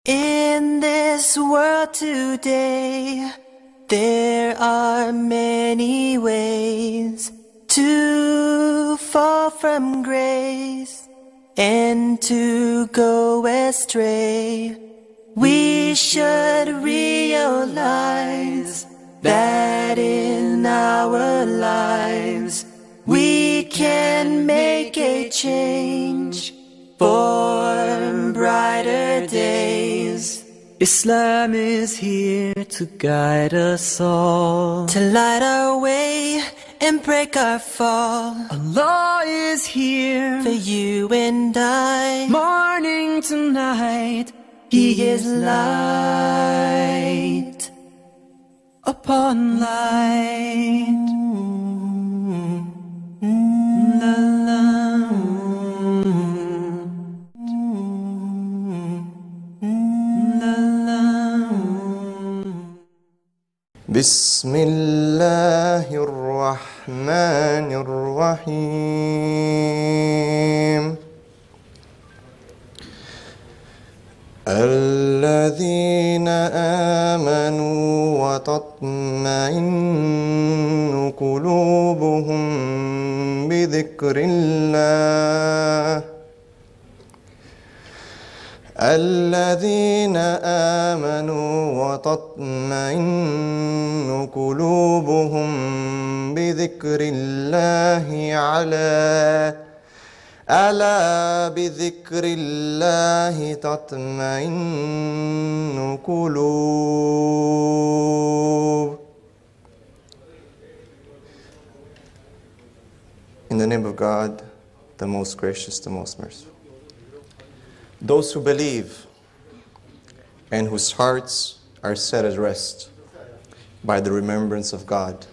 In this world today, there are many ways to fall from grace and to go astray. We should realize that in our lives we can make a change for brighter days. Islam is here to guide us all, to light our way and break our fall. Allah is here for you and I, morning to night. He is light upon light. La, la. بسم الله الرحمن الرحيم الذين آمنوا وتطمئن قلوبهم بذكر الله الذين آمنوا وتطمئن قلوبهم بذكر الله ألا بذكر الله تطمئن قلوب. In the name of God, the most gracious, the most merciful. Those who believe and whose hearts are set at rest by the remembrance of God.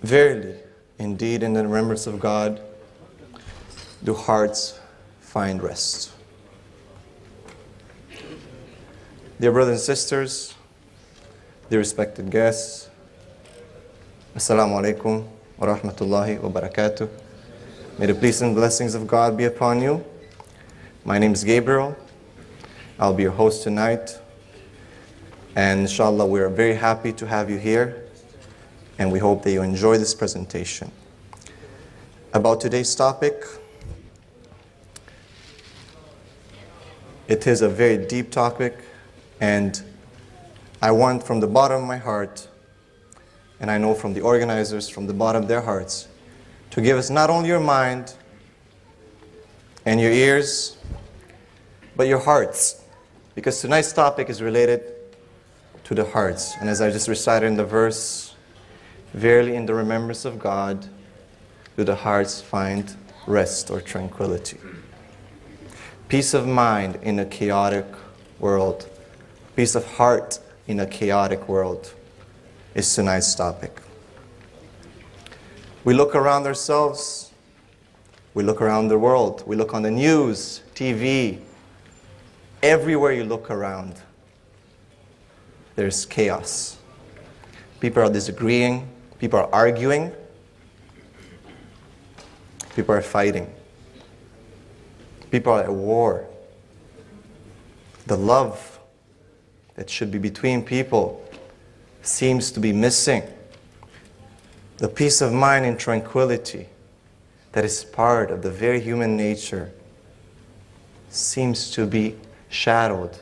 Verily, indeed, in the remembrance of God, do hearts find rest. Dear brothers and sisters, dear respected guests, Assalamu alaikum wa rahmatullahi wa barakatuh. May the peace and blessings of God be upon you. My name is Gabriel. I'll be your host tonight. And inshallah, we are very happy to have you here. And we hope that you enjoy this presentation. About today's topic, it is a very deep topic. And I want from the bottom of my heart, and I know from the organizers, from the bottom of their hearts, to give us not only your mind and your ears, but your hearts, because tonight's topic is related to the hearts. And as I just recited in the verse, verily in the remembrance of God do the hearts find rest or tranquility. Peace of mind in a chaotic world, peace of heart in a chaotic world is tonight's topic. We look around ourselves, we look around the world, we look on the news, TV, everywhere you look around, there's chaos. People are disagreeing, people are arguing, people are fighting, people are at war. The love that should be between people seems to be missing. The peace of mind and tranquility that is part of the very human nature seems to be shadowed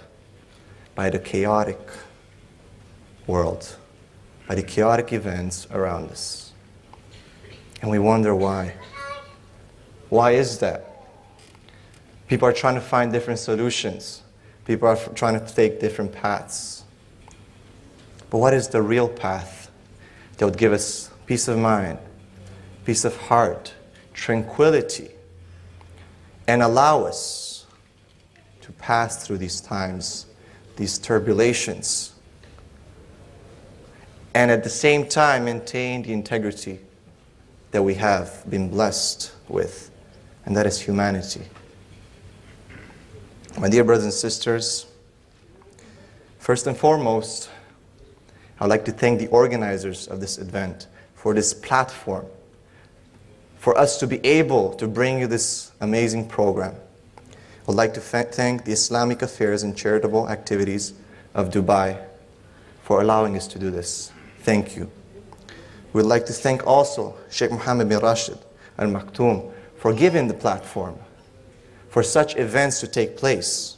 by the chaotic world, by the chaotic events around us. And we wonder why. Why is that? People are trying to find different solutions. People are trying to take different paths. But what is the real path that would give us peace of mind, peace of heart, tranquility, and allow us to pass through these times, these turbulations, and at the same time maintain the integrity that we have been blessed with, and that is humanity. My dear brothers and sisters, first and foremost, I'd like to thank the organizers of this event for this platform, for us to be able to bring you this amazing program. I'd like to thank the Islamic Affairs and Charitable Activities of Dubai for allowing us to do this. Thank you. We'd like to thank also Sheikh Mohammed bin Rashid Al Maktoum for giving the platform for such events to take place,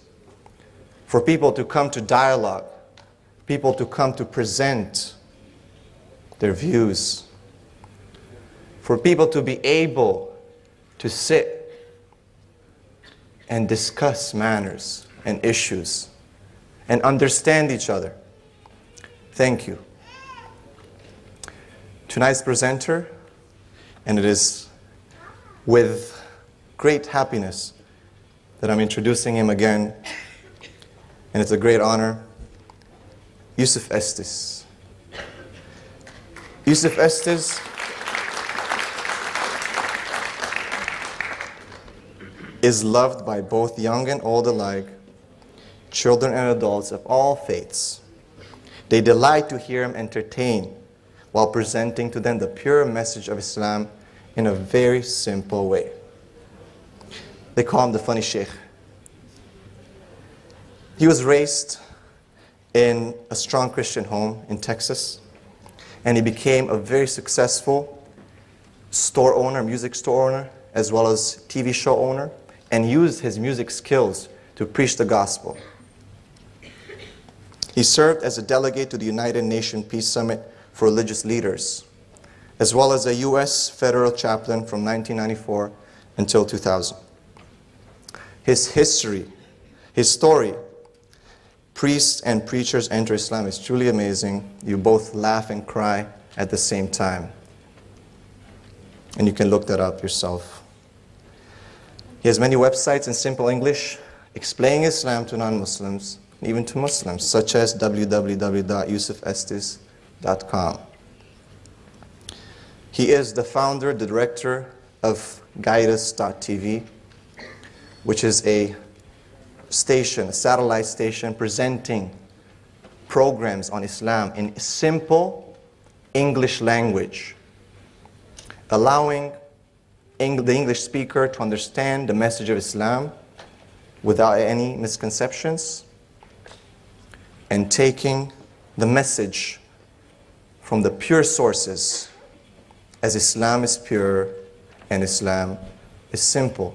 for people to come to dialogue, people to come to present their views, for people to be able to sit and discuss matters and issues and understand each other. Thank you. Tonight's presenter, and it is with great happiness that I'm introducing him again, and it's a great honor, Yusuf Estes. Yusuf Estes is loved by both young and old alike, children and adults of all faiths. They delight to hear him entertain while presenting to them the pure message of Islam in a very simple way. They call him the funny sheikh. He was raised in a strong Christian home in Texas, and he became a very successful store owner, music store owner, as well as TV show owner, and used his music skills to preach the gospel. He served as a delegate to the United Nations Peace Summit for Religious Leaders, as well as a U.S. federal chaplain from 1994 until 2000. His history, his story, priests and preachers enter Islam, is truly amazing. You both laugh and cry at the same time. And you can look that up yourself. He has many websites in simple English explaining Islam to non-Muslims, even to Muslims, such as www.yusufestes.com. He is the founder, the director of Guidus.tv, which is a station, a satellite station presenting programs on Islam in simple English language, allowing the English speaker to understand the message of Islam without any misconceptions, and taking the message from the pure sources, as Islam is pure and Islam is simple.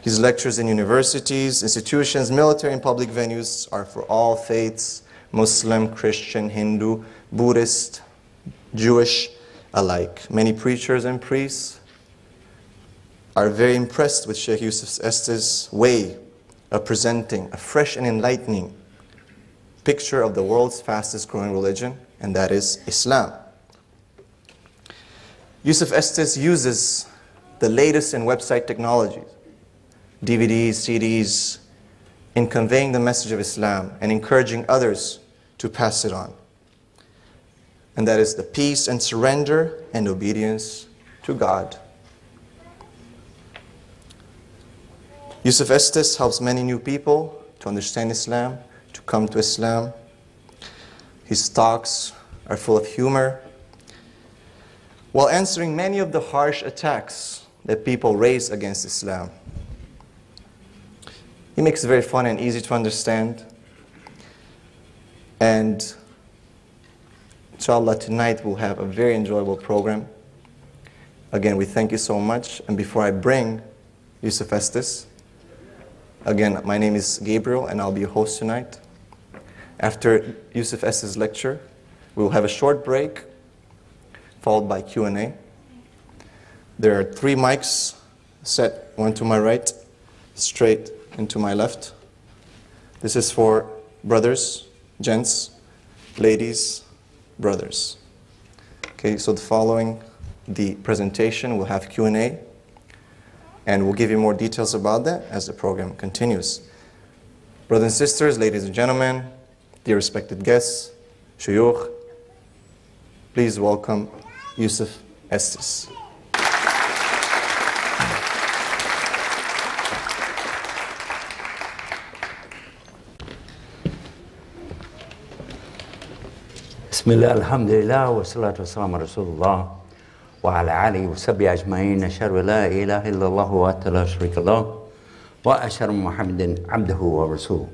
His lectures in universities, institutions, military and public venues are for all faiths, Muslim, Christian, Hindu, Buddhist, Jewish alike. Many preachers and priests are very impressed with Sheikh Yusuf Estes' way of presenting a fresh and enlightening picture of the world's fastest growing religion, and that is Islam. Yusuf Estes uses the latest in website technologies, DVDs, CDs, in conveying the message of Islam and encouraging others to pass it on. And that is the peace and surrender and obedience to God. Yusuf Estes helps many new people to understand Islam, to come to Islam. His talks are full of humor, while answering many of the harsh attacks that people raise against Islam. He makes it very fun and easy to understand. And inshallah, tonight we'll have a very enjoyable program. Again, we thank you so much. And before I bring Yusuf Estes, again, my name is Gabriel, and I'll be your host tonight. After Yusuf Estes' lecture, we will have a short break, followed by Q&A. There are 3 mics set, one to my right, straight and to my left. This is for brothers, gents, ladies, brothers. Okay, so following the presentation, we'll have Q&A, and we'll give you more details about that as the program continues. Brothers and sisters, ladies and gentlemen, dear respected guests, shuyukh, please welcome Yusuf Estes. Bismillah, alhamdulillah, wa salatu wa salam ala Rasulullah, وعلى آله وصحبه أجمعين أشهد أن لا إله إلا الله وحده لا شريك له وأشهد أن محمدا عبده ورسوله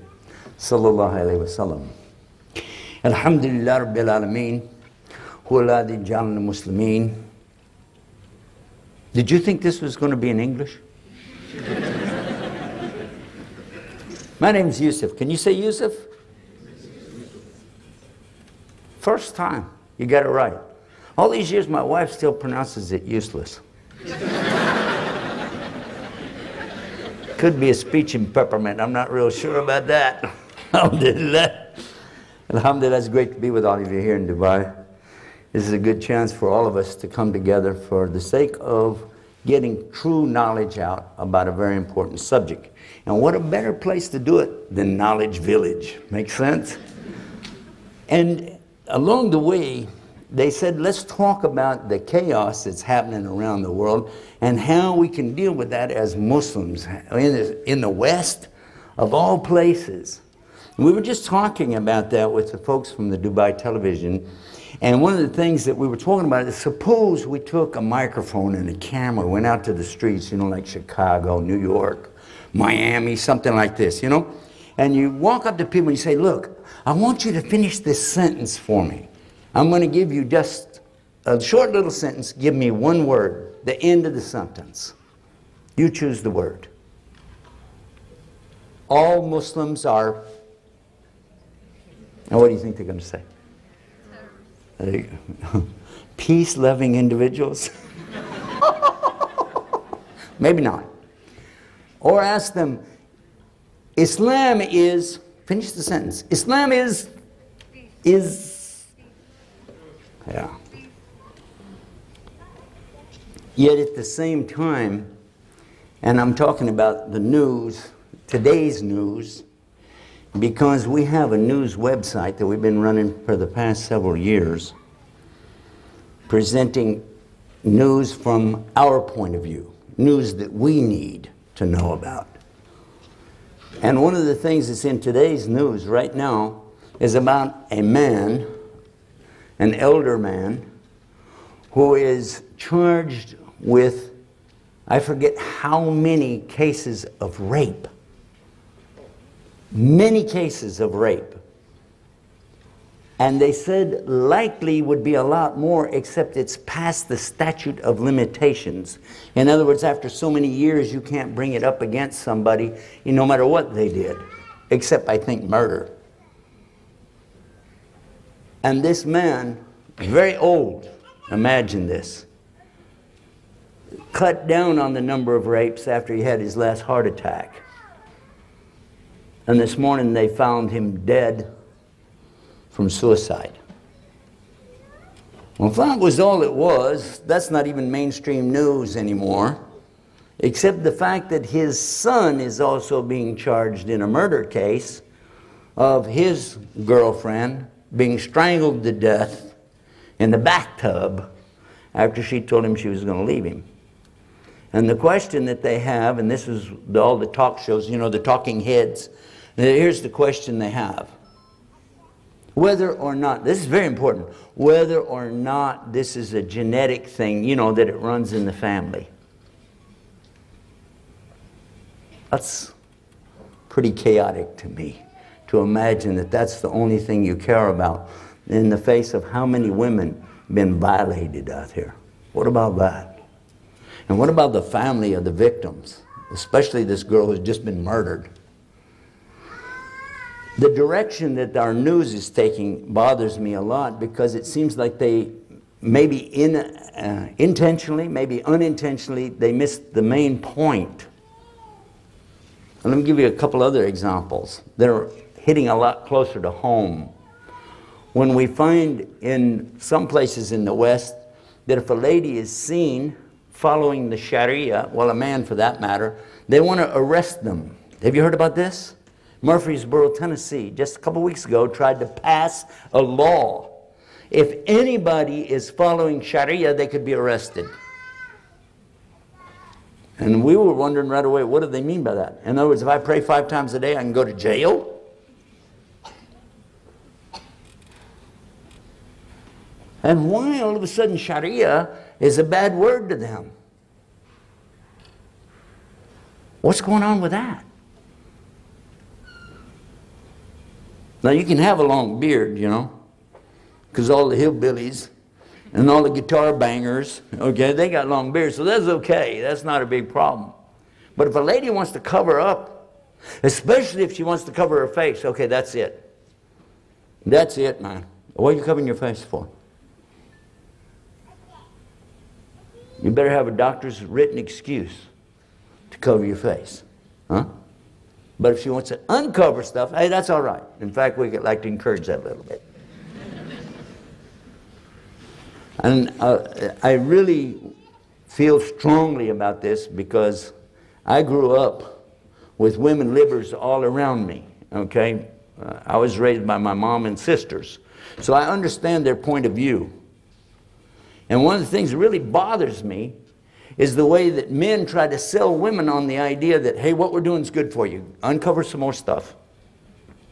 صلى الله عليه وسلم. الحمد لله رب العالمين هو الذي جعلنا مسلمين. Did you think this was going to be in English? My name's Yusuf. Can you say Yusuf? First time. You got it right. All these years, my wife still pronounces it useless. Could be a speech impediment. I'm not real sure about that. Alhamdulillah. Alhamdulillah, it's great to be with all of you here in Dubai. This is a good chance for all of us to come together for the sake of getting true knowledge out about a very important subject. And what a better place to do it than Knowledge Village. Make sense? And along the way, they said, let's talk about the chaos that's happening around the world and how we can deal with that as Muslims in the West, of all places. We were just talking about that with the folks from the Dubai television. And one of the things that we were talking about is, suppose we took a microphone and a camera, went out to the streets, you know, like Chicago, New York, Miami, something like this, you know? And you walk up to people and you say, look, I want you to finish this sentence for me. I'm going to give you just a short little sentence. Give me one word, the end of the sentence. You choose the word. All Muslims are... And what do you think they're going to say? Peace-loving individuals? Maybe not. Or ask them, Islam is, finish the sentence, Islam is, yeah. Yet at the same time, and I'm talking about the news, today's news, because we have a news website that we've been running for the past several years, presenting news from our point of view, news that we need to know about. And one of the things that's in today's news right now is about a man, an elder man, who is charged with, I forget how many cases of rape. Many cases of rape. And they said likely would be a lot more, except it's past the statute of limitations. In other words, after so many years, you can't bring it up against somebody, no matter what they did, except, I think, murder. And this man, very old, imagine this, cut down on the number of rapes after he had his last heart attack. And this morning they found him dead from suicide. Well, if that was all it was, that's not even mainstream news anymore, except the fact that his son is also being charged in a murder case of his girlfriend being strangled to death in the bathtub after she told him she was going to leave him. And the question that they have, and this is all the talk shows, you know, the talking heads, here's the question they have. Whether or not, this is very important, whether or not this is a genetic thing, you know, that it runs in the family. That's pretty chaotic to me, to imagine that that's the only thing you care about in the face of how many women have been violated out here. What about that? And what about the family of the victims, especially this girl who's just been murdered? The direction that our news is taking bothers me a lot, because it seems like they, maybe intentionally, maybe unintentionally, they missed the main point. And let me give you a couple other examples that are hitting a lot closer to home. When we find in some places in the West that if a lady is seen following the Sharia, well, a man for that matter, they want to arrest them. Have you heard about this? Murfreesboro, Tennessee, just a couple weeks ago, tried to pass a law. If anybody is following Sharia, they could be arrested. And we were wondering right away, what do they mean by that? In other words, if I pray 5 times a day, I can go to jail? And why all of a sudden Sharia is a bad word to them. What's going on with that? Now you can have a long beard, you know, because all the hillbillies and all the guitar bangers, okay, they got long beards, so that's okay. That's not a big problem. But if a lady wants to cover up, especially if she wants to cover her face, okay, that's it. That's it, man. What are you covering your face for? You better have a doctor's written excuse to cover your face. Huh? But if she wants to uncover stuff, hey, that's all right. In fact, we could like to encourage that a little bit. And I really feel strongly about this because I grew up with women livers all around me, okay? I was raised by my mom and sisters, so I understand their point of view. And one of the things that really bothers me is the way that men try to sell women on the idea that, hey, what we're doing is good for you. Uncover some more stuff.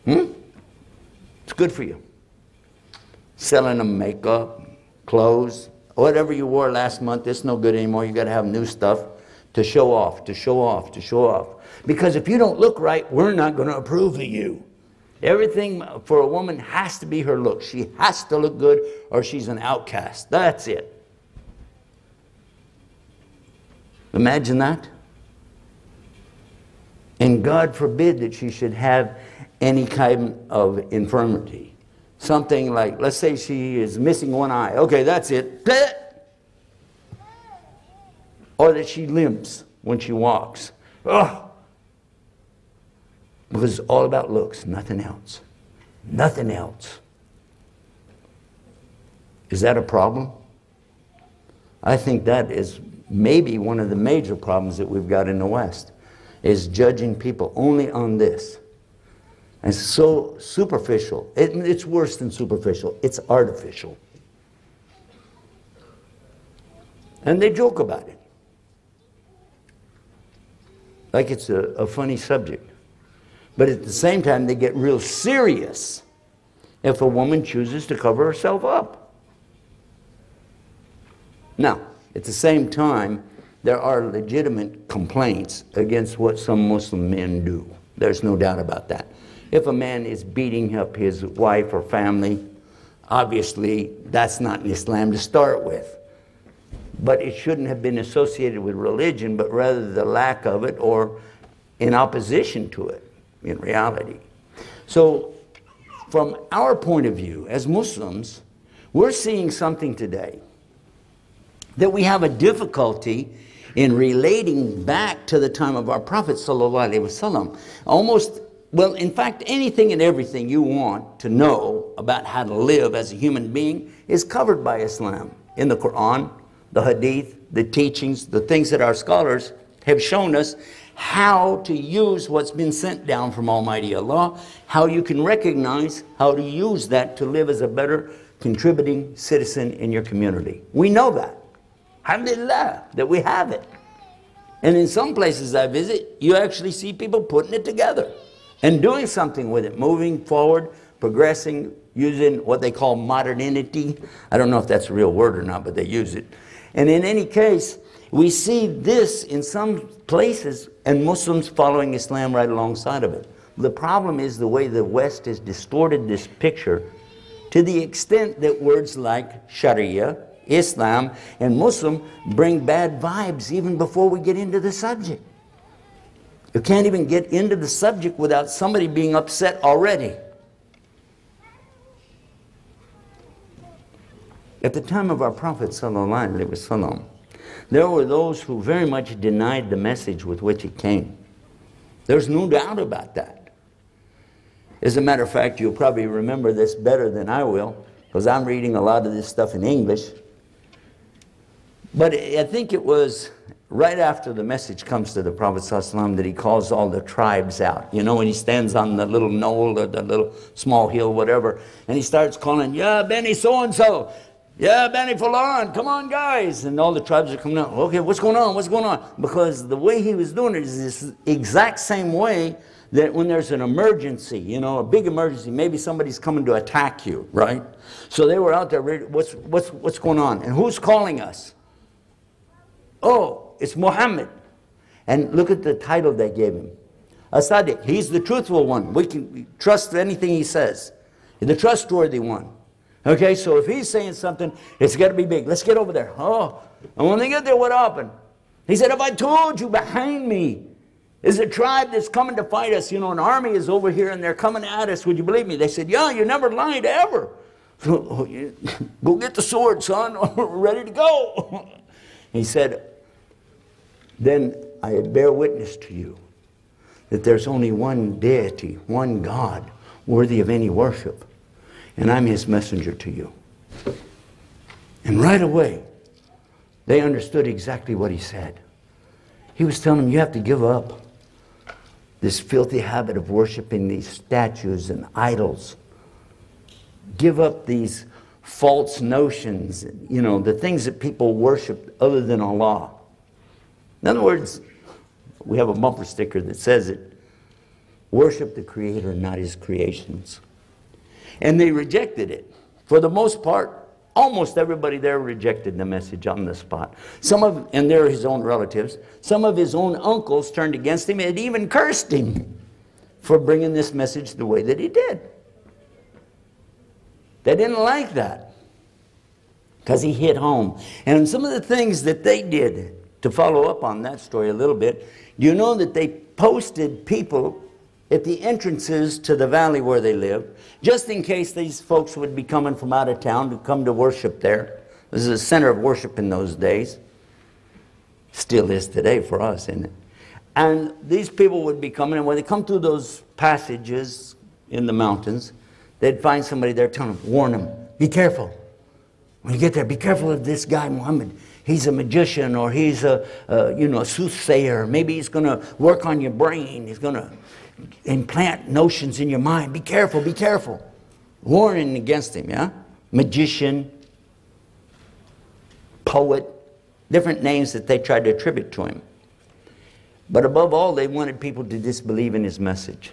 It's good for you. Selling them makeup, clothes, whatever you wore last month, it's no good anymore. You got to have new stuff to show off, to show off, to show off. Because if you don't look right, we're not going to approve of you. Everything for a woman has to be her look. She has to look good or she's an outcast. That's it. Imagine that. And God forbid that she should have any kind of infirmity. Something like, let's say she is missing one eye. Okay, that's it. Or that she limps when she walks. Ugh. Because it's all about looks, nothing else. Nothing else. Is that a problem? I think that is maybe one of the major problems that we've got in the West, is judging people only on this. And so superficial. It's worse than superficial. It's artificial. And they joke about it. Like it's a funny subject. But at the same time, they get real serious if a woman chooses to cover herself up. Now, at the same time, there are legitimate complaints against what some Muslim men do. There's no doubt about that. If a man is beating up his wife or family, obviously that's not in Islam to start with. But it shouldn't have been associated with religion, but rather the lack of it or in opposition to it in reality. So from our point of view as Muslims, we're seeing something today that we have a difficulty in relating back to the time of our Prophet ﷺ. Almost, well, in fact, anything and everything you want to know about how to live as a human being is covered by Islam. In the Quran, the Hadith, the teachings, the things that our scholars have shown us how to use what's been sent down from Almighty Allah, how you can recognize how to use that to live as a better contributing citizen in your community. We know that. Alhamdulillah, that we have it. And in some places I visit, you actually see people putting it together and doing something with it, moving forward, progressing, using what they call modernity. I don't know if that's a real word or not, but they use it. And in any case, we see this in some places and Muslims following Islam right alongside of it. The problem is the way the West has distorted this picture to the extent that words like Sharia, Islam, and Muslim bring bad vibes even before we get into the subject. You can't even get into the subject without somebody being upset already. At the time of our Prophet ﷺ, there were those who very much denied the message with which it came. There's no doubt about that. As a matter of fact, you'll probably remember this better than I will, because I'm reading a lot of this stuff in English. But I think it was right after the message comes to the Prophet ﷺ that he calls all the tribes out. You know, when he stands on the little knoll or the little small hill, whatever, and he starts calling, "Ya Beni so-and-so, Ya Beni Fulan, come on guys." And all the tribes are coming out. Okay, what's going on? What's going on? Because the way he was doing it is this exact same way that when there's an emergency, you know, a big emergency, maybe somebody's coming to attack you, right? So they were out there ready, what's going on? And who's calling us? Oh, it's Muhammad. And look at the title they gave him. As-Sadiq. He's the truthful one. We can trust anything he says. The trustworthy one. Okay, so if he's saying something, it's got to be big. Let's get over there. Oh, and when they get there, what happened? He said, if I told you behind me is a tribe that's coming to fight us, you know, an army is over here and they're coming at us, would you believe me? They said, yeah, you never lied ever. Go get the sword, son. We're ready to go. He said, then I bear witness to you that there's only one deity, one God, worthy of any worship. And I'm his messenger to you. And right away, they understood exactly what he said. He was telling them, you have to give up this filthy habit of worshiping these statues and idols. Give up these false notions, you know, the things that people worship other than Allah. In other words, we have a bumper sticker that says it, worship the Creator, not his creations. And they rejected it. For the most part, almost everybody there rejected the message on the spot. Some of, and they're his own relatives, some of his own uncles turned against him and even cursed him for bringing this message the way that he did. They didn't like that because he hit home. And some of the things that they did, to follow up on that story a little bit, you know that they posted people at the entrances to the valley where they lived, just in case these folks would be coming from out of town to come to worship there. This is a center of worship in those days. Still is today for us, isn't it? And these people would be coming, and when they come through those passages in the mountains, they'd find somebody there telling them, warn them, be careful. When you get there, be careful of this guy, Muhammad. He's a magician, or he's a soothsayer. Maybe he's going to work on your brain. He's going to implant notions in your mind. Be careful, be careful. Warning against him, yeah? Magician, poet, different names that they tried to attribute to him. But above all, they wanted people to disbelieve in his message.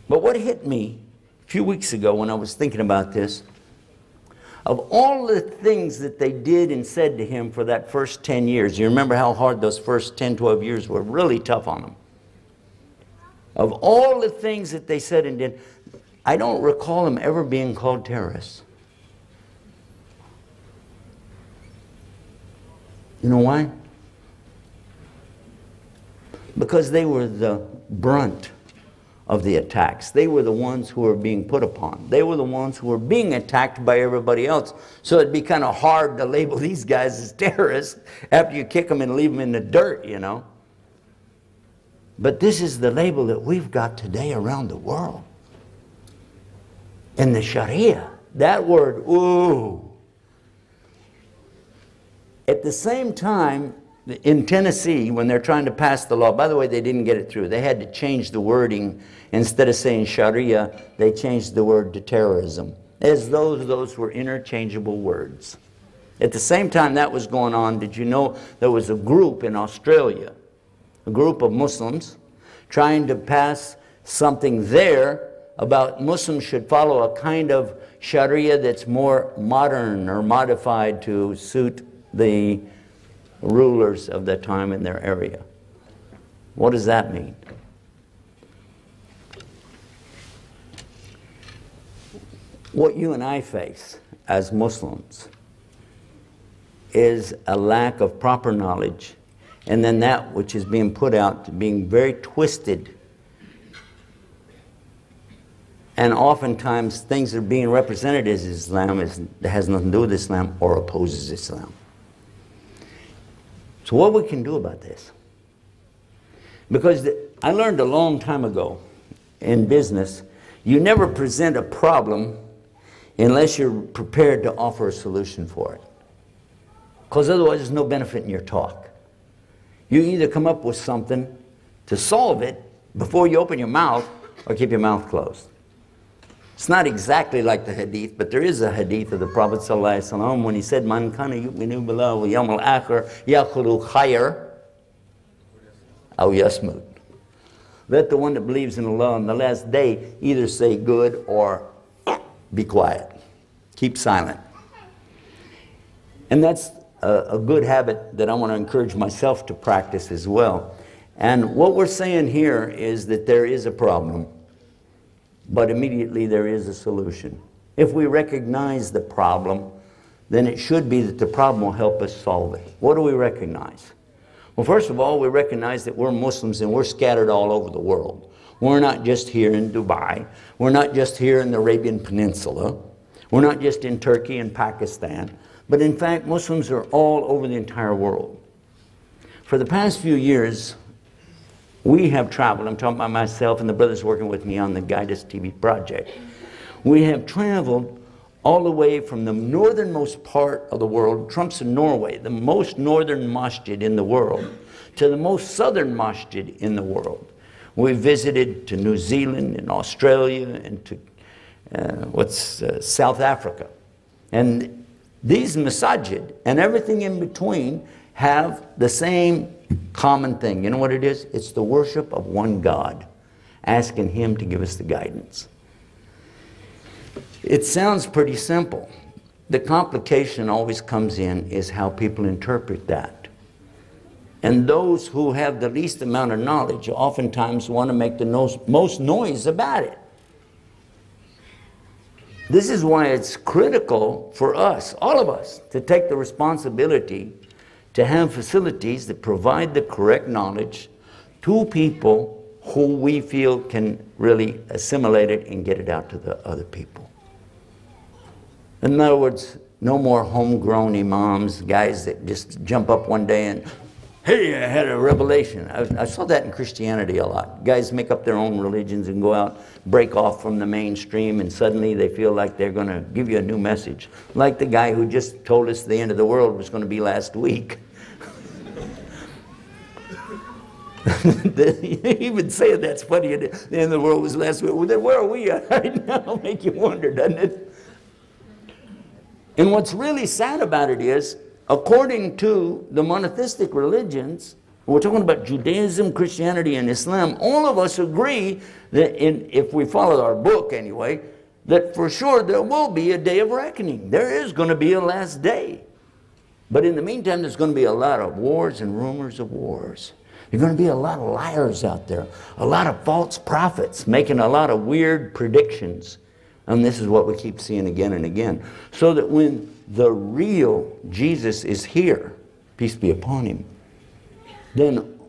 But what hit me a few weeks ago when I was thinking about this, of all the things that they did and said to him for that first 10 years, you remember how hard those first 10, 12 years were, really tough on him. Of all the things that they said and did, I don't recall them ever being called terrorists. You know why? Because they were the brunt of the attacks. They were the ones who were being put upon. They were the ones who were being attacked by everybody else. So it'd be kind of hard to label these guys as terrorists after you kick them and leave them in the dirt, you know. But this is the label that we've got today around the world. And the Sharia, that word, ooh. At the same time, in Tennessee, when they're trying to pass the law, by the way, they didn't get it through. They had to change the wording. Instead of saying Sharia, they changed the word to terrorism, as though those were interchangeable words. At the same time that was going on, did you know there was a group in Australia, a group of Muslims, trying to pass something there about Muslims should follow a kind of Sharia that's more modern or modified to suit the rulers of that time in their area. What does that mean? What you and I face as Muslims is a lack of proper knowledge, and then that which is being put out to being very twisted. And oftentimes things that are being represented as Islam has nothing to do with Islam or opposes Islam. So what we can do about this? Because I learned a long time ago in business, you never present a problem unless you're prepared to offer a solution for it. Because otherwise there's no benefit in your talk. You either come up with something to solve it before you open your mouth, or keep your mouth closed. It's not exactly like the hadith, but there is a hadith of the Prophet ﷺ when he said, "Man kana yu'minu billahi wal yawmil akhir yaqulu khayr aw yasmut." Let the one that believes in Allah on the last day either say good or be quiet. Keep silent. And that's a good habit that I want to encourage myself to practice as well. And what we're saying here is that there is a problem, but immediately there is a solution. If we recognize the problem, then it should be that the problem will help us solve it. What do we recognize? Well, first of all, we recognize that we're Muslims and we're scattered all over the world. We're not just here in Dubai. We're not just here in the Arabian Peninsula. We're not just in Turkey and Pakistan. But in fact, Muslims are all over the entire world. For the past few years, we have traveled. I'm talking about myself and the brothers working with me on the Guide Us TV project. We have traveled all the way from the northernmost part of the world, Tromsø, Norway, the most northern masjid in the world, to the most southern masjid in the world. We visited to New Zealand and Australia and to South Africa. And these masajid and everything in between have the same common thing. You know what it is? It's the worship of one God, asking Him to give us the guidance. It sounds pretty simple. The complication always comes in is how people interpret that. And those who have the least amount of knowledge oftentimes want to make the most noise about it. This is why it's critical for us, all of us, to take the responsibility to have facilities that provide the correct knowledge to people who we feel can really assimilate it and get it out to the other people. In other words, no more homegrown imams, guys that just jump up one day and, hey, I had a revelation. I saw that in Christianity a lot. Guys make up their own religions and go out, break off from the mainstream, and suddenly they feel like they're going to give you a new message. Like the guy who just told us the end of the world was going to be last week. He even said that's funny. The end of the world was last week. Well, then where are we at right now? It'll make you wonder, doesn't it? And what's really sad about it is, according to the monotheistic religions, we're talking about Judaism, Christianity, and Islam, all of us agree that if we follow our book anyway, that for sure there will be a day of reckoning. There is going to be a last day. But in the meantime, there's going to be a lot of wars and rumors of wars. There's going to be a lot of liars out there, a lot of false prophets making a lot of weird predictions. And this is what we keep seeing again and again. So that when the real Jesus is here, peace be upon Him, then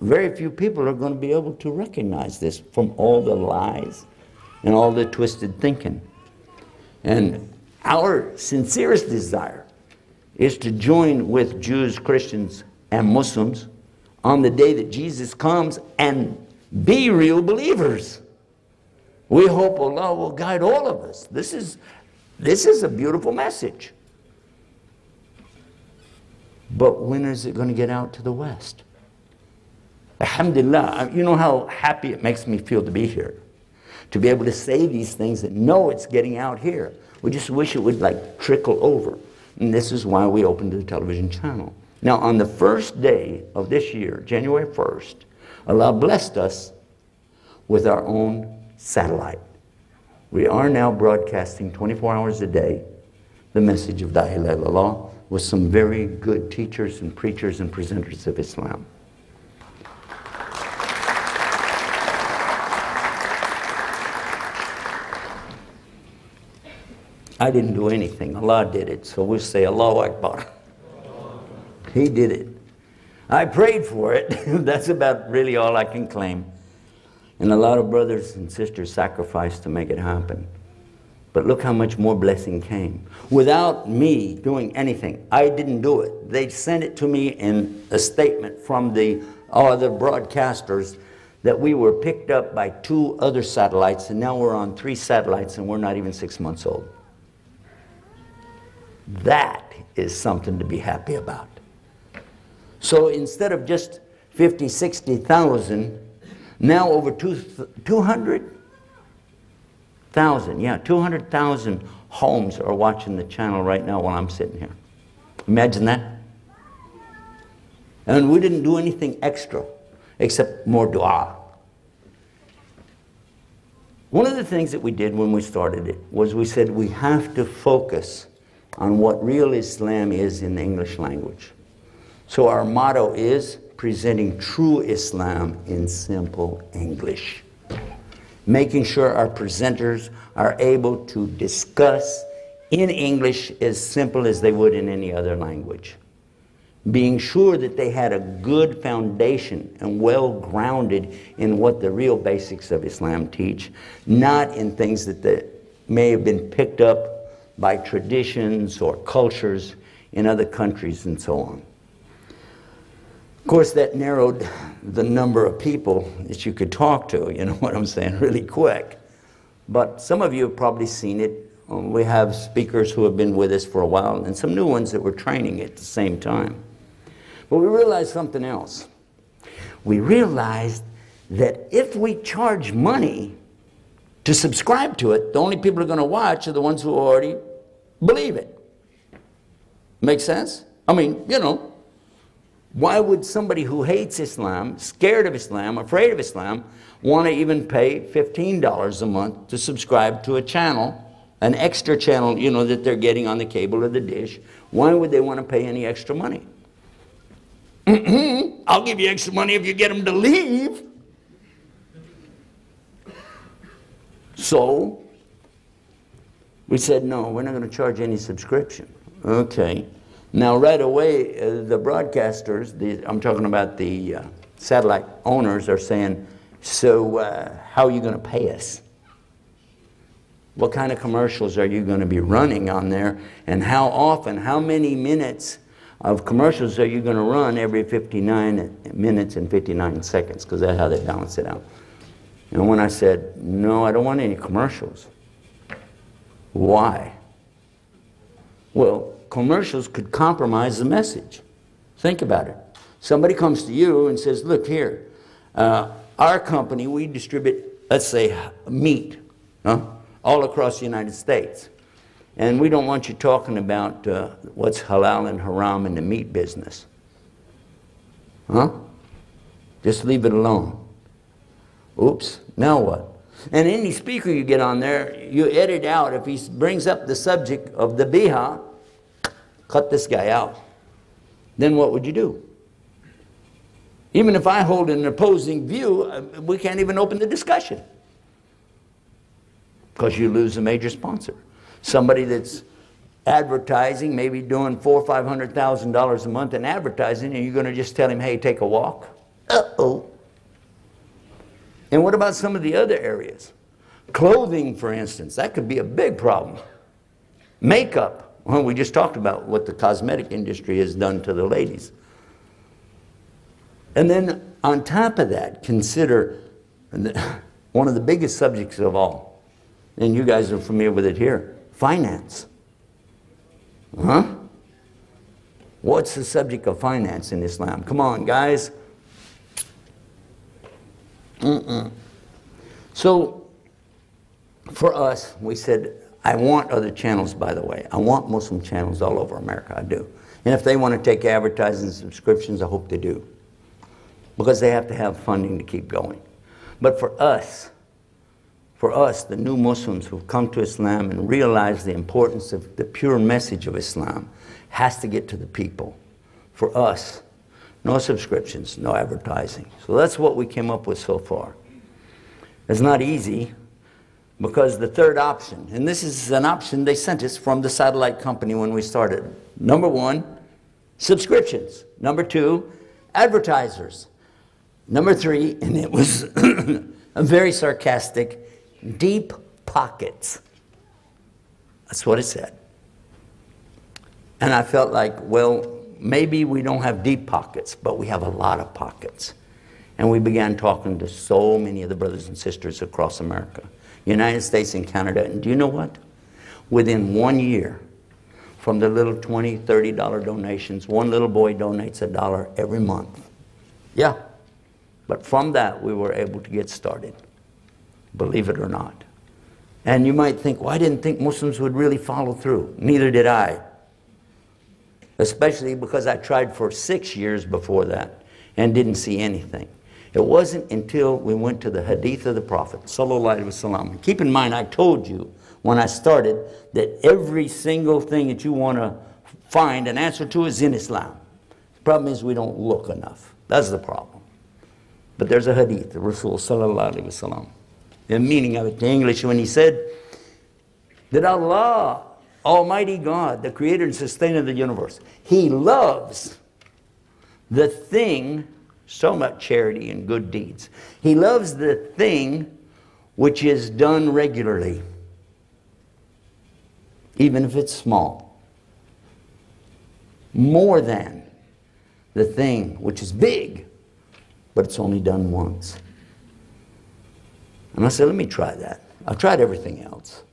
very few people are going to be able to recognize this from all the lies and all the twisted thinking. And our sincerest desire is to join with Jews, Christians, and Muslims on the day that Jesus comes and be real believers. We hope Allah will guide all of us. This is a beautiful message. But when is it going to get out to the West? Alhamdulillah, you know how happy it makes me feel to be here. To be able to say these things and know it's getting out here. We just wish it would like trickle over. And this is why we opened the television channel. Now on the first day of this year, January 1st, Allah blessed us with our own satellite. We are now broadcasting 24 hours a day the message of La ilaha illallah with some very good teachers and preachers and presenters of Islam. I didn't do anything. Allah did it. So we'll say Allahu Akbar. He did it. I prayed for it. That's about really all I can claim. And a lot of brothers and sisters sacrificed to make it happen. But look how much more blessing came. Without me doing anything, I didn't do it. They sent it to me in a statement from the other broadcasters that we were picked up by 2 other satellites, and now we're on 3 satellites, and we're not even 6 months old. That is something to be happy about. So instead of just 50, 60,000, now over 200,000, yeah, 200,000 homes are watching the channel right now while I'm sitting here. Imagine that. And we didn't do anything extra except more dua. One of the things that we did when we started it was we said we have to focus on what real Islam is in the English language. So our motto is presenting true Islam in simple English. Making sure our presenters are able to discuss in English as simple as they would in any other language. Being sure that they had a good foundation and well grounded in what the real basics of Islam teach, not in things that may have been picked up by traditions or cultures in other countries and so on. Of course, that narrowed the number of people that you could talk to, you know what I'm saying, really quick. But some of you have probably seen it. We have speakers who have been with us for a while and some new ones that we're training at the same time. But we realized something else. We realized that if we charge money to subscribe to it, the only people who are going to watch are the ones who already believe it. Make sense? I mean, you know, why would somebody who hates Islam, scared of Islam, afraid of Islam, want to even pay $15 a month to subscribe to a channel, an extra channel, you know, that they're getting on the cable or the dish? Why would they want to pay any extra money? I'll give you extra money if you get them to leave. So we said, no, we're not going to charge any subscription. Okay. Now right away, the broadcasters, I'm talking about the satellite owners, are saying, so how are you going to pay us? What kind of commercials are you going to be running on there? And how often, how many minutes of commercials are you going to run every 59 minutes and 59 seconds? Because that's how they balance it out. And when I said, no, I don't want any commercials. Why? Well, commercials could compromise the message. Think about it. Somebody comes to you and says, look here, our company, we distribute, let's say, meat all across the United States. And we don't want you talking about what's halal and haram in the meat business. Just leave it alone. Oops, now what? And any speaker you get on there, you edit out. If he brings up the subject of the biha, cut this guy out. Then what would you do? Even if I hold an opposing view, we can't even open the discussion. Because you lose a major sponsor. Somebody that's advertising, maybe doing $400,000 or $500,000 a month in advertising, and you're going to just tell him, hey, take a walk? Uh-oh. And what about some of the other areas? Clothing, for instance, that could be a big problem. Makeup. Well, we just talked about what the cosmetic industry has done to the ladies. And then on top of that, consider one of the biggest subjects of all, and you guys are familiar with it here, finance. What's the subject of finance in Islam? Come on, guys. So, for us, we said, I want other channels, by the way. I want Muslim channels all over America, I do. And if they want to take advertising subscriptions, I hope they do. Because they have to have funding to keep going. But for us, the new Muslims who've come to Islam and realize the importance of the pure message of Islam, has to get to the people. For us, no subscriptions, no advertising. So that's what we came up with so far. It's not easy, because the third option, and this is an option they sent us from the satellite company when we started. Number one, subscriptions. Number two, advertisers. Number three, and it was a very sarcastic, deep pockets. That's what it said. And I felt like, well, maybe we don't have deep pockets, but we have a lot of pockets. And we began talking to so many of the brothers and sisters across America, United States and Canada. And do you know what? Within 1 year, from the little $20, $30 donations, one little boy donates $1 every month. Yeah. But from that, we were able to get started, believe it or not. And you might think, well, I didn't think Muslims would really follow through. Neither did I. Especially because I tried for 6 years before that and didn't see anything. It wasn't until we went to the hadith of the Prophet, sallallahu alaihi wasallam. Keep in mind, I told you when I started that every single thing that you want to find an answer to is in Islam. The problem is we don't look enough. That's the problem. But there's a hadith, the Rasul sallallahu alaihi wasallam. The meaning of it in English, when he said that Allah, Almighty God, the creator and sustainer of the universe, He loves the thing, so much charity and good deeds. He loves the thing which is done regularly, even if it's small, more than the thing which is big, but it's only done once. And I said, let me try that. I've tried everything else.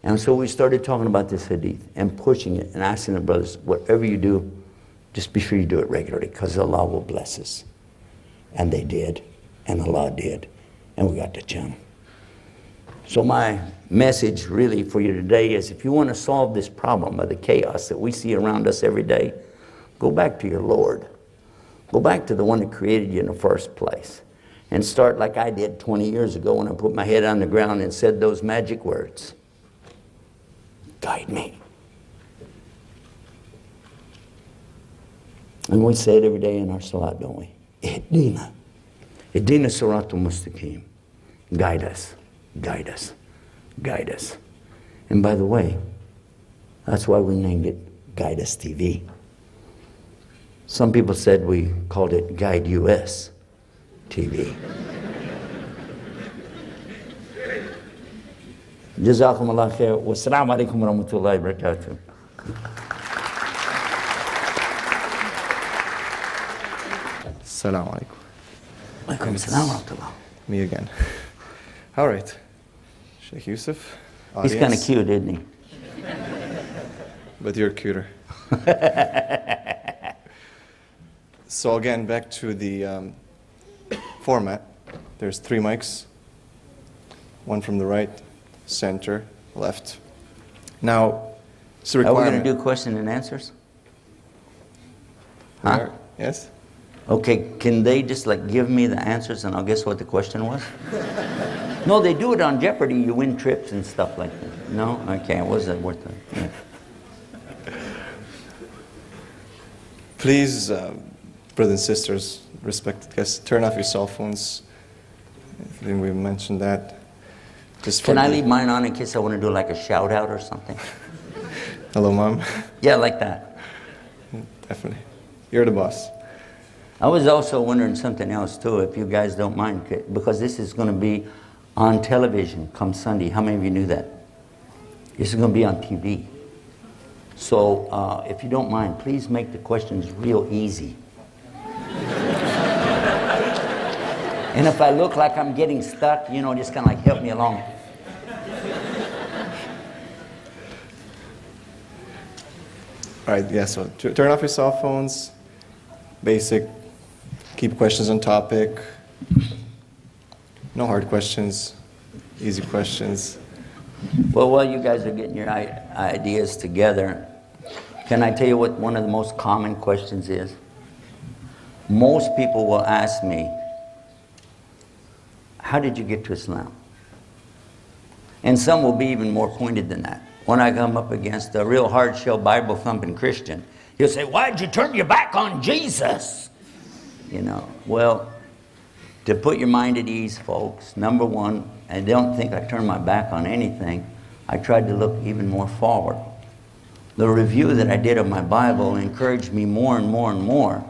And so we started talking about this hadith and pushing it and asking the brothers, whatever you do, just be sure you do it regularly, because Allah will bless us. And they did, and Allah did, and we got to Jannah. So my message really for you today is, if you want to solve this problem of the chaos that we see around us every day, go back to your Lord. Go back to the one that created you in the first place. And start like I did 20 years ago when I put my head on the ground and said those magic words. Guide me. And we say it every day in our salat, don't we? Ihdina. Ihdina siratul mustaqim. Guide us. Guide us. Guide us. And by the way, that's why we named it Guide Us TV. Some people said we called it Guide US TV. Jazakumullah khair. Wassalamu alaikum wa rahmatullahi wa barakatuh. Assalamu alaikum. Alaikum assalam wa rahmatullah. Me again. All right. Sheikh Yusuf. He's kind of cute, isn't he? But you're cuter. So again, back to the format. There's 3 mics. One from the right, center, left. Now, it's a Are we requirement. going to do question and answers? Huh? Yes? Okay, can they just like give me the answers and I'll guess what the question was? No, they do it on Jeopardy. You win trips and stuff like that. No? Okay, was that worth it? Yeah. Please, brothers and sisters, respected guests, turn off your cell phones. I think we mentioned that. Just Can I leave mine on in case I want to do like a shout out or something? Hello, Mom. Yeah, like that. Definitely. You're the boss. I was also wondering something else too, if you guys don't mind, because this is going to be on television come Sunday. How many of you knew that? This is going to be on TV. So if you don't mind, please make the questions real easy. And if I look like I'm getting stuck, you know, just kind of like help me along. All right, yeah, so turn off your cell phones. Basic. Keep questions on topic. No hard questions. Easy questions. Well, while you guys are getting your ideas together, can I tell you what one of the most common questions is? Most people will ask me, how did you get to Islam? And some will be even more pointed than that. When I come up against a real hard-shell Bible-thumping Christian, he'll say, why'd you turn your back on Jesus? You know, well, to put your mind at ease, folks, number one, I don't think I turned my back on anything. I tried to look even more forward. The review that I did of my Bible encouraged me more and more and more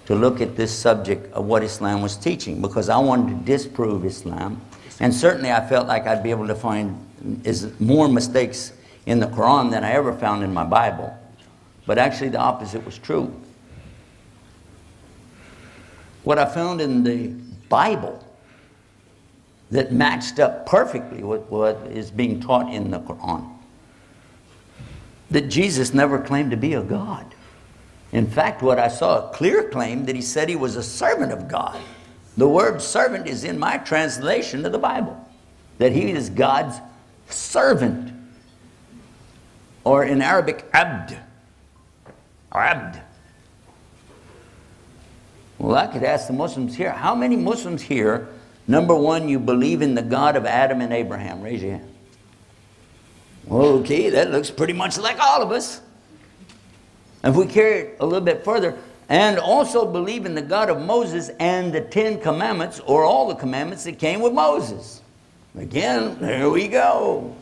to look at this subject of what Islam was teaching, because I wanted to disprove Islam. And certainly I felt like I'd be able to find more mistakes in the Quran than I ever found in my Bible. But actually the opposite was true. What I found in the Bible that matched up perfectly with what is being taught in the Quran. That Jesus never claimed to be a God. In fact, what I saw a clear claim that he said he was a servant of God. The word servant is in my translation of the Bible. That he is God's servant. Or in Arabic, abd. Or abd. Well, I could ask the Muslims here. How many Muslims here, number one, you believe in the God of Adam and Abraham? Raise your hand. Okay, that looks pretty much like all of us. If we carry it a little bit further, and also believe in the God of Moses and the 10 commandments, or all the commandments that came with Moses. Again, there we go.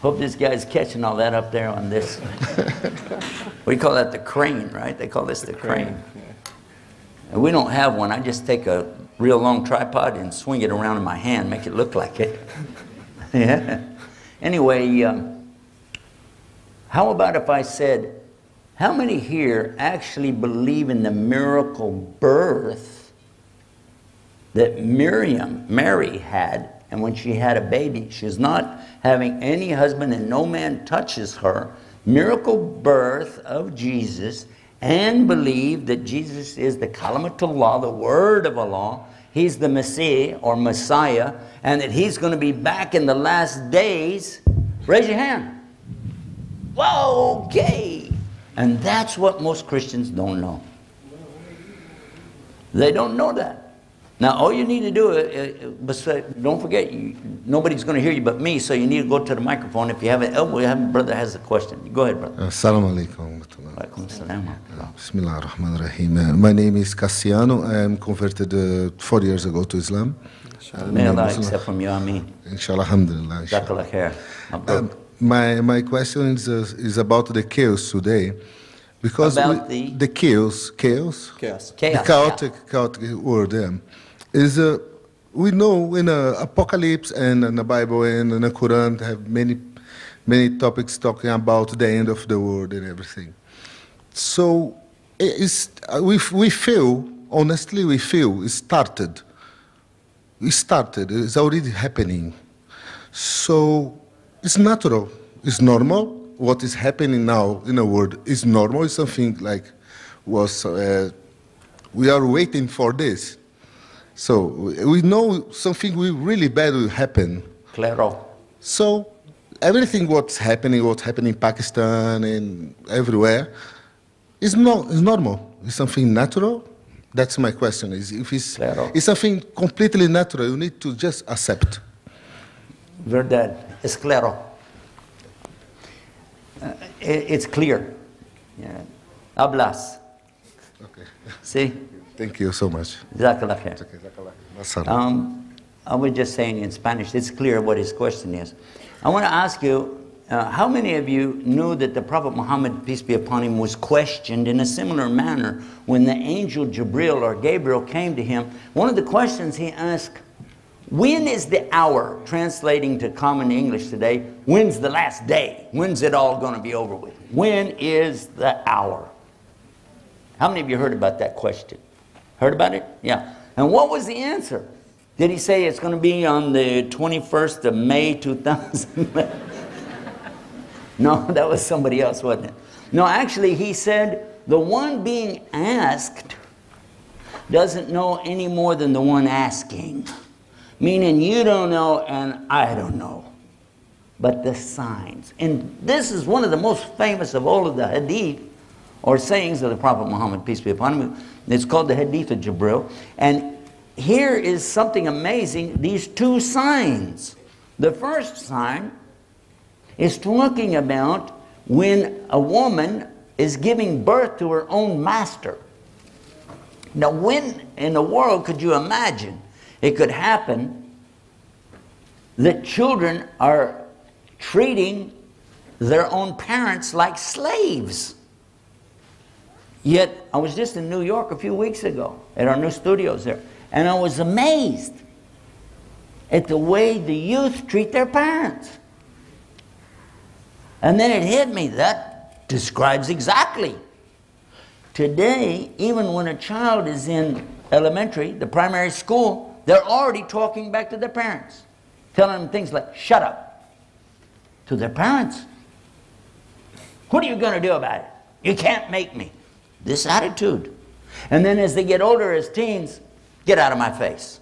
Hope this guy's catching all that up there on this. We call that the crane, right? They call this the crane. And we don't have one. I just take a real long tripod and swing it around in my hand, make it look like it. Yeah. Anyway, how about if I said, how many here actually believe in the miracle birth that Mary had, and when she had a baby, she's not having any husband and no man touches her, miracle birth of Jesus, and believe that Jesus is the Kalimatullah, the word of Allah, he's the Messiah or Messiah, and that he's going to be back in the last days? Raise your hand. Whoa, okay. And that's what most Christians don't know. They don't know that. Now, all you need to do, don't forget, nobody's going to hear you but me, so you need to go to the microphone. If you have a brother has a question. Go ahead, brother. Assalamu alaikum. Bismillah ar-Rahman ar-Rahim. My name is Cassiano. I am converted 4 years ago to Islam. May Allah accept from you, Ameen. Inshallah, alhamdulillah. Jazakallah khair. My question is about the chaos today, because the chaos, the chaotic world is we know in Apocalypse and in the Bible and in the Quran have many topics talking about the end of the world and everything. So we feel, honestly, we feel it started. It's already happening. So it's natural. It's normal. What is happening now in the world is normal. It's something like we are waiting for this. So we know something really bad will happen. Claro. So everything what's happening in Pakistan and everywhere is normal. It's something natural. That's my question. It's something completely natural. You need to just accept. Verdad. Es claro. It's clear. Yeah. Hablas. Okay. See? Thank you so much. Jazakallah khair. I was just saying in Spanish, it's clear what his question is. I want to ask you, how many of you knew that the Prophet Muhammad, peace be upon him, was questioned in a similar manner when the angel Jibril or Gabriel came to him? One of the questions he asked, when is the hour? Translating to common English today, when's the last day? When's it all going to be over with? When is the hour? How many of you heard about that question? Heard about it? Yeah. And what was the answer? Did he say it's going to be on the 21st of May 2000? No, that was somebody else, wasn't it? No, actually he said the one being asked doesn't know any more than the one asking. Meaning you don't know and I don't know. But the signs. And this is one of the most famous of all of the hadith or sayings of the Prophet Muhammad, peace be upon him. It's called the Hadith of Jibril. And here is something amazing, these two signs. The first sign is talking about when a woman is giving birth to her own master. Now when in the world could you imagine it could happen that children are treating their own parents like slaves? Yet I was just in New York a few weeks ago at our new studios there, and I was amazed at the way the youth treat their parents. And then it hit me, that describes exactly. Today, even when a child is in elementary, the primary school, they're already talking back to their parents, telling them things like, shut up, to their parents. What are you going to do about it? You can't make me. This attitude. And then as they get older, as teens, get out of my face.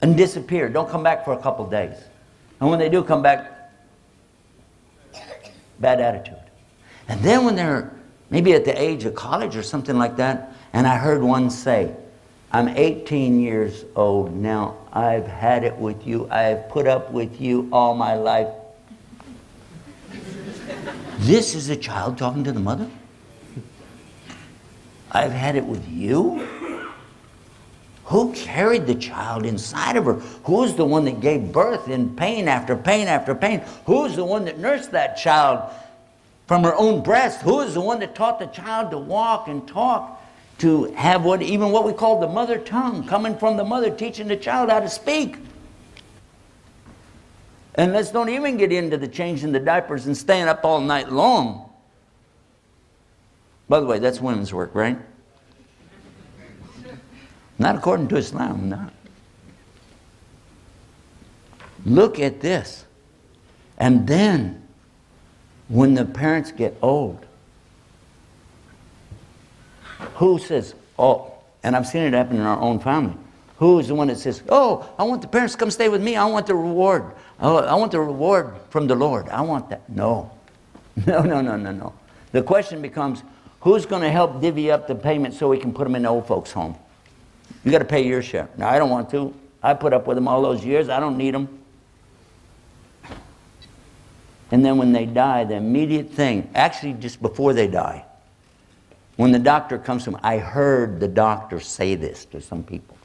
And disappear. Don't come back for a couple days. And when they do come back, bad attitude. And then when they're maybe at the age of college or something like that, And I heard one say, I'm 18 years old now. I've had it with you. I have put up with you all my life. This is a child talking to the mother? I've had it with you? Who carried the child inside of her? Who's the one that gave birth in pain after pain after pain? Who's the one that nursed that child from her own breast? Who is the one that taught the child to walk and talk? To have even what we call the mother tongue, coming from the mother, teaching the child how to speak. And let's don't even get into the changing the diapers and staying up all night long. By the way, that's women's work, right? Not according to Islam, not. Look at this. And then, when the parents get old, who says, oh, and I've seen it happen in our own family. Who is the one that says, oh, I want the parents to come stay with me. I want the reward. I want the reward from the Lord. I want that. No. No, no, no, no, no. The question becomes, who's going to help divvy up the payment so we can put them in the old folks' home? You got to pay your share. Now, I don't want to. I put up with them all those years. I don't need them. And then when they die, the immediate thing, actually just before they die, when the doctor comes to them, I heard the doctor say this to some people.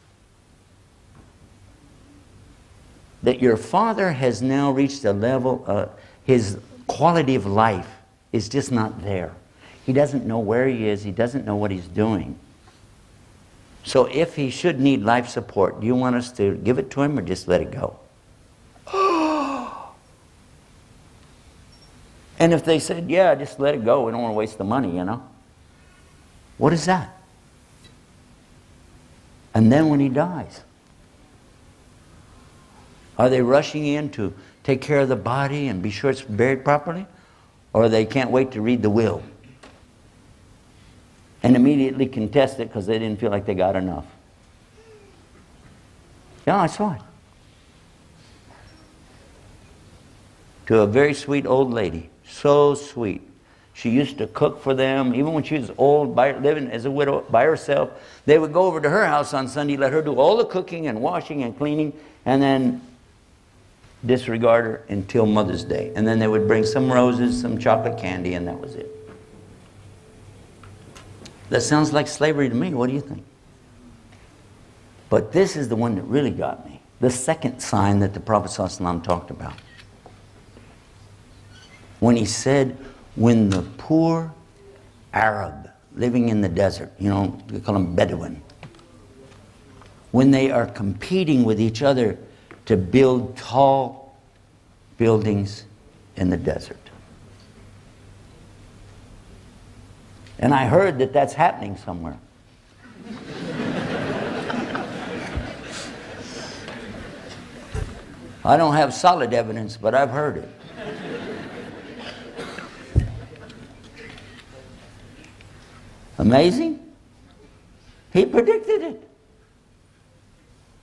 That your father has now reached a level, his quality of life is just not there. He doesn't know where he is. He doesn't know what he's doing. So if he should need life support, do you want us to give it to him or just let it go? And if they said, yeah, just let it go. We don't want to waste the money, you know. What is that? And then when he dies, are they rushing in to take care of the body and be sure it's buried properly? Or they can't wait to read the will and immediately contest it because they didn't feel like they got enough? Yeah, I saw it. To a very sweet old lady. So sweet. She used to cook for them. Even when she was old, living as a widow by herself, they would go over to her house on Sunday, let her do all the cooking and washing and cleaning, and then disregard her until Mother's Day. And then they would bring some roses, some chocolate candy, and that was it. That sounds like slavery to me. What do you think? But this is the one that really got me. The second sign that the Prophet ﷺ talked about. When he said, when the poor Arab living in the desert, you know, we call them Bedouin, when they are competing with each other to build tall buildings in the desert. And I heard that that's happening somewhere. I don't have solid evidence, but I've heard it. Amazing? He predicted it.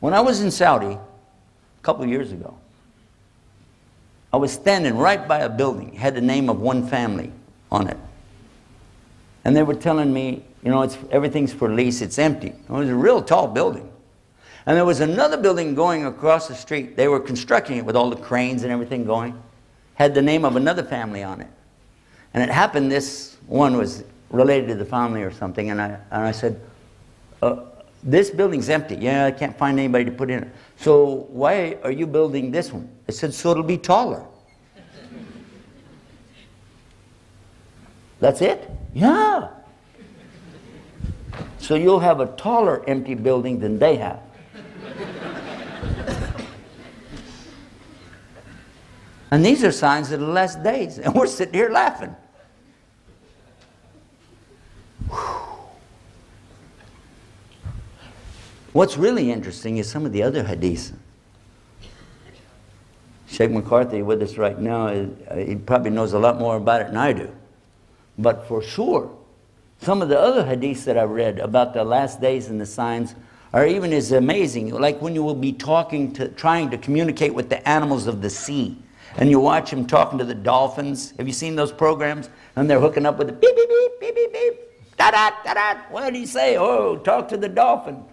When I was in Saudi a couple of years ago, I was standing right by a building, had the name of one family on it. And they were telling me, you know, everything's for lease, it's empty. It was a real tall building. And there was another building going across the street. They were constructing it with all the cranes and everything going. Had the name of another family on it. And it happened this one was related to the family or something. And I said, this building's empty. Yeah, I can't find anybody to put in it. So why are you building this one? I said, so it'll be taller. That's it? Yeah. So you'll have a taller empty building than they have. And these are signs of the last days. And we're sitting here laughing. What's really interesting is some of the other hadiths. Sheikh McCarthy with us right now, he probably knows a lot more about it than I do. But for sure, some of the other hadiths that I read about the last days and the signs are even as amazing. Like when you will be trying to communicate with the animals of the sea. And you watch them talking to the dolphins. Have you seen those programs? And they're hooking up with the beep, beep, beep, beep, beep, beep. What did he say? Oh, talk to the dolphin.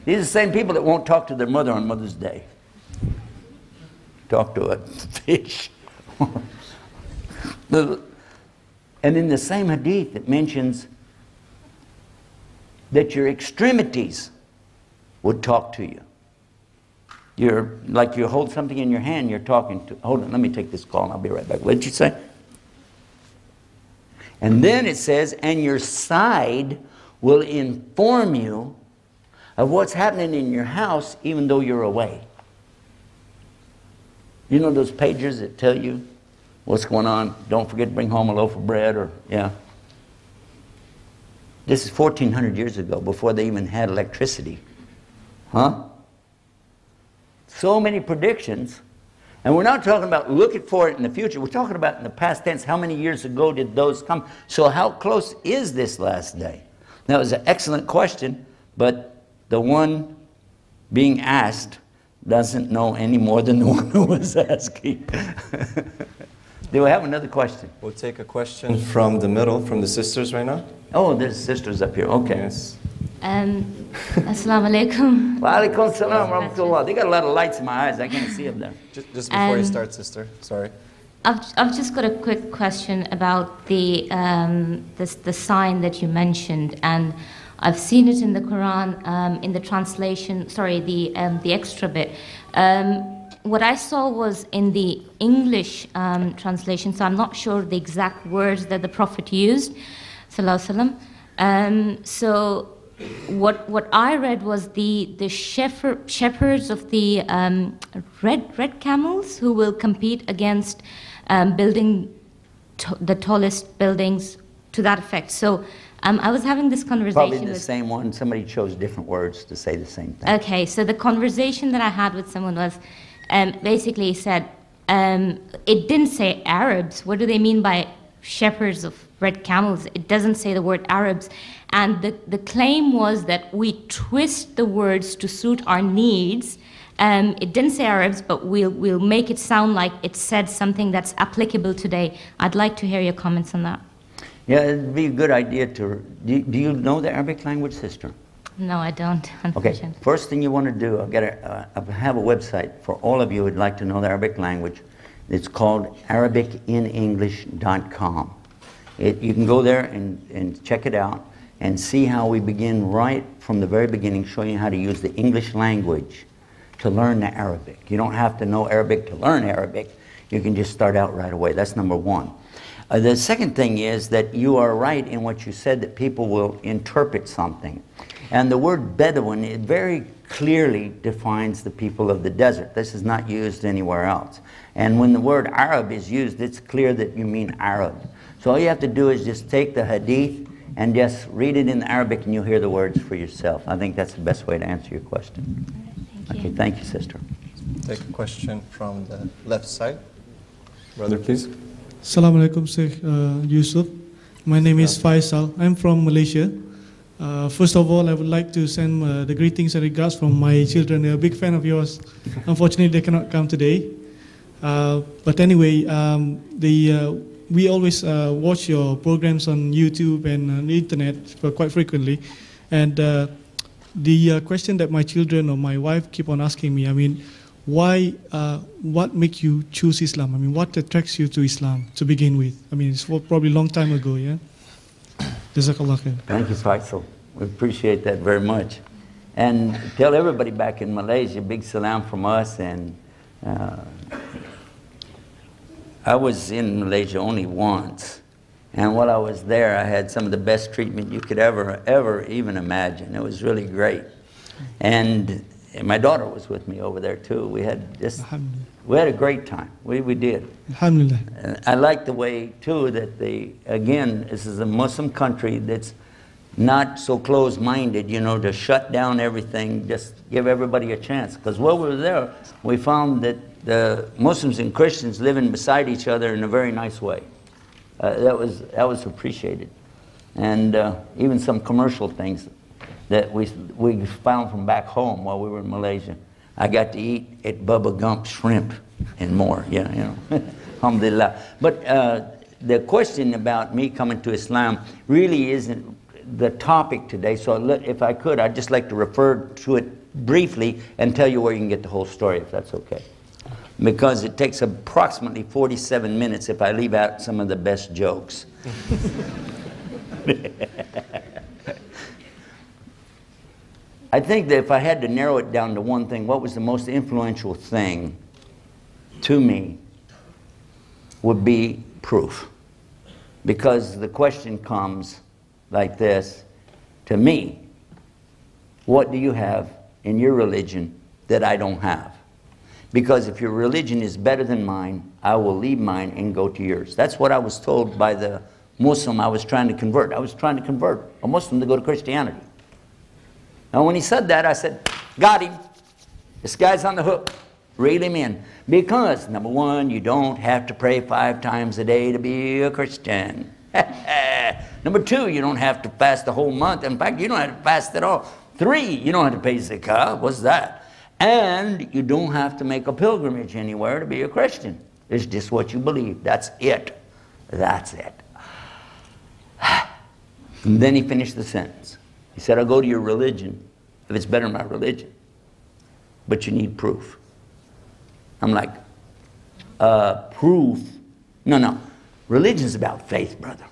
These are the same people that won't talk to their mother on Mother's Day. Talk to a fish. And in the same hadith, it mentions that your extremities would talk to you. Like you hold something in your hand, you're talking to. Hold on, let me take this call and I'll be right back. What did you say? And then it says, and your side will inform you of what's happening in your house even though you're away. You know those pagers that tell you what's going on? Don't forget to bring home a loaf of bread, or, yeah. This is 1,400 years ago, before they even had electricity. Huh? So many predictions. And we're not talking about looking for it in the future. We're talking about in the past tense. How many years ago did those come? So how close is this last day? That was an excellent question, but the one being asked doesn't know any more than the one who was asking. Do we have another question? We'll take a question from the middle, from the sisters right now. Oh, there's sisters up here. Okay. Yes. Assalamu alaikum. Wa alaikum salam wa rahmatullah. They got a lot of lights in my eyes. I can't see them there. Just before you start, sister. Sorry. I've just got a quick question about the sign that you mentioned, and I've seen it in the Quran in the translation. Sorry, the extra bit. What I saw was in the English translation, so I'm not sure the exact words that the Prophet used, sallallahu alaihi wasallam. So what I read was the shepherds of the red camels who will compete against building the tallest buildings, to that effect. So I was having this conversation. Probably the same one. Somebody chose different words to say the same thing. Okay, so the conversation that I had with someone was basically said, it didn't say Arabs. What do they mean by shepherds of red camels? It doesn't say the word Arabs. And the claim was that we twist the words to suit our needs. It didn't say Arabs, but we'll make it sound like it said something that's applicable today. I'd like to hear your comments on that. Yeah, it'd be a good idea to... Do you know the Arabic language, sister? No, I don't, unfortunately. Okay, first thing you want to do, I have a website for all of you who'd like to know the Arabic language. It's called ArabicInEnglish.com. You can go there and check it out and see how we begin right from the very beginning, showing you how to use the English language to learn the Arabic. You don't have to know Arabic to learn Arabic. You can just start out right away. That's number one. The second thing is that you are right in what you said, that people will interpret something. And the word Bedouin, it very clearly defines the people of the desert. This is not used anywhere else. And when the word Arab is used, it's clear that you mean Arab. So all you have to do is just take the hadith and just read it in Arabic, and you'll hear the words for yourself. I think that's the best way to answer your question. Thank you. Okay, thank you, sister. Take a question from the left side. Brother, please. Assalamu alaikum, Sheikh Yusuf. My name is Faisal. I'm from Malaysia. First of all, I would like to send the greetings and regards from my children. They're a big fan of yours. Unfortunately, they cannot come today. But anyway, we always watch your programs on YouTube and on the internet quite frequently. And the question that my children or my wife keep on asking me, I mean, why, what makes you choose Islam? I mean, what attracts you to Islam to begin with? I mean, it's probably a long time ago, yeah? Jazakallah khair. Thank you, Faisal. We appreciate that very much. And tell everybody back in Malaysia, big salam from us. And I was in Malaysia only once. And while I was there, I had some of the best treatment you could ever even imagine. It was really great. And my daughter was with me over there too. We had a great time. We did. Alhamdulillah. I like the way too that again, this is a Muslim country that's not so closed-minded, you know, to shut down everything, just give everybody a chance. Because while we were there, we found that the Muslims and Christians living beside each other in a very nice way. That was appreciated. And even some commercial things that we found from back home while we were in Malaysia. I got to eat at Bubba Gump's shrimp and more, yeah, you know, alhamdulillah. But the question about me coming to Islam really isn't the topic today, so if I could, I'd just like to refer to it briefly and tell you where you can get the whole story, if that's okay. Because it takes approximately 47 minutes if I leave out some of the best jokes. I think that if I had to narrow it down to one thing, what was the most influential thing to me would be proof. Because the question comes like this to me: what do you have in your religion that I don't have? Because if your religion is better than mine, I will leave mine and go to yours. That's what I was told by the Muslim I was trying to convert. I was trying to convert a Muslim to go to Christianity. And when he said that, I said, got him. This guy's on the hook. Reel him in. Because, number one, you don't have to pray 5 times a day to be a Christian. Number 2, you don't have to fast the whole month. In fact, you don't have to fast at all. 3, you don't have to pay zakah. What's that? And you don't have to make a pilgrimage anywhere to be a Christian. It's just what you believe. That's it. That's it. And then he finished the sentence. He said, I'll go to your religion if it's better than my religion. But you need proof. I'm like, proof? No. Religion's about faith, brother.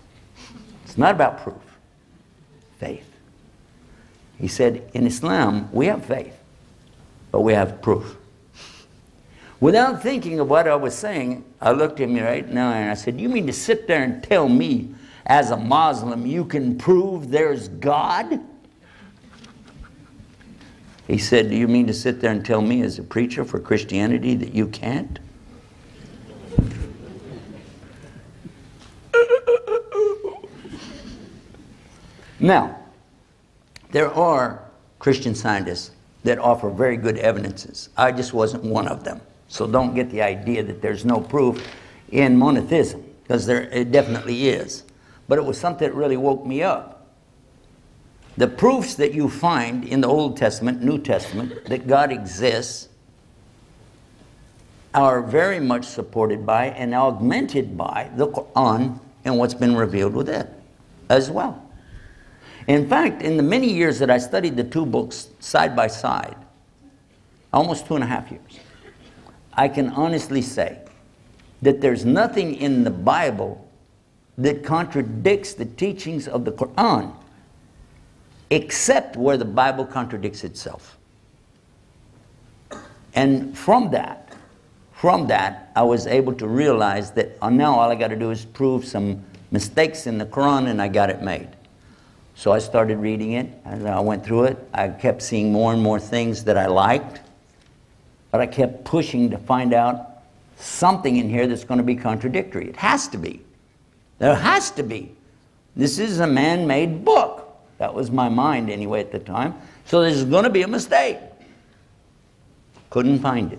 It's not about proof. Faith. He said, in Islam, we have faith, but we have proof. Without thinking of what I was saying, I looked at him right now and I said, you mean to sit there and tell me, as a Muslim, you can prove there's God? He said, do you mean to sit there and tell me as a preacher for Christianity that you can't? Now, there are Christian scientists that offer very good evidences. I just wasn't one of them. So don't get the idea that there's no proof in monotheism, because it definitely is. But it was something that really woke me up. The proofs that you find in the Old Testament, New Testament, that God exists are very much supported by and augmented by the Quran and what's been revealed with it as well. In fact, in the many years that I studied the 2 books side by side, almost 2.5 years, I can honestly say that there's nothing in the Bible that contradicts the teachings of the Quran, except where the Bible contradicts itself. And from that, I was able to realize that now all I got to do is prove some mistakes in the Quran, and I got it made. So I started reading it, and I went through it. I kept seeing more and more things that I liked, but I kept pushing to find out something in here that's going to be contradictory. It has to be. There has to be. This is a man-made book. That was my mind anyway at the time. So there's going to be a mistake. Couldn't find it.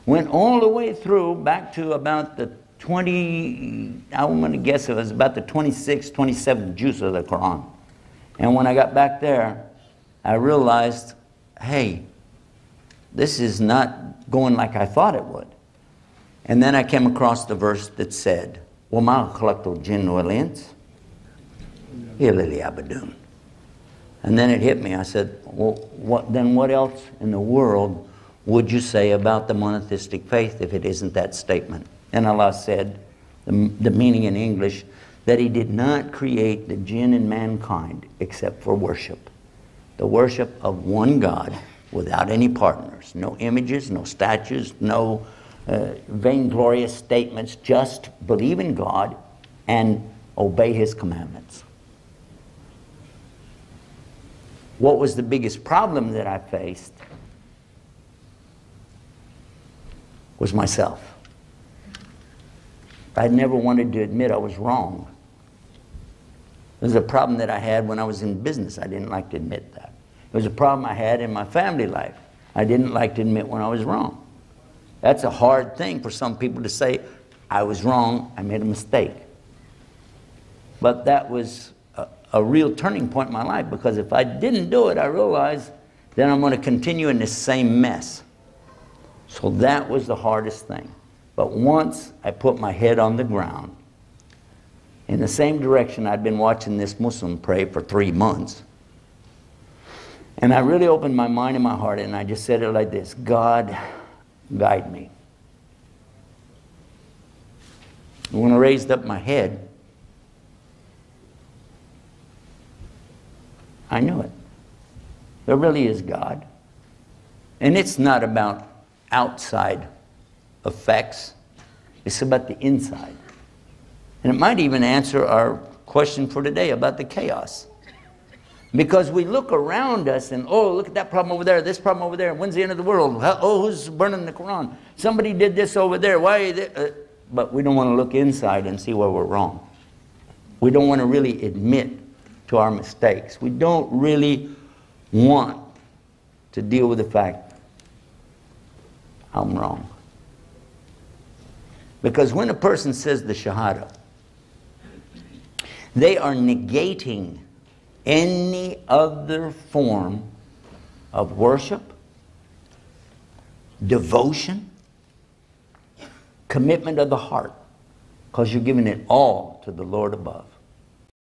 Went all the way through back to about the I'm going to guess it was about the 26th, 27th juz of the Quran. And when I got back there, I realized, hey, this is not going like I thought it would. And then I came across the verse that said, وَمَا خَلَقْتُ الْجِنَّ وَالْإِنسَ إِلَّا لِيَعْبُدُونَ. And then it hit me. I said, well, what else in the world would you say about the monotheistic faith if it isn't that statement? And Allah said, the meaning in English, that He did not create the jinn and mankind except for worship. The worship of one God without any partners. No images, no statues, no vainglorious statements. Just believe in God and obey His commandments. What was the biggest problem that I faced was myself. I never wanted to admit I was wrong. It was a problem that I had when I was in business. I didn't like to admit that. It was a problem I had in my family life. I didn't like to admit when I was wrong. That's a hard thing for some people to say, I was wrong, I made a mistake. But that was a real turning point in my life, because if I didn't do it, I realized then I'm going to continue in this same mess. So that was the hardest thing. But once I put my head on the ground in the same direction I'd been watching this Muslim pray for 3 months. And I really opened my mind and my heart, and I just said it like this: God, guide me. And when I raised up my head, I knew it. There really is God. And it's not about outside effects. It's about the inside. And it might even answer our question for today about the chaos. Because we look around us and, oh, look at that problem over there, this problem over there, when's the end of the world? Oh, who's burning the Quran? Somebody did this over there. Why? But we don't want to look inside and see where we're wrong. We don't want to really admit to our mistakes. We don't really want to deal with the fact I'm wrong. Because when a person says the Shahada, they are negating any other form of worship, devotion, commitment of the heart, because you're giving it all to the Lord above.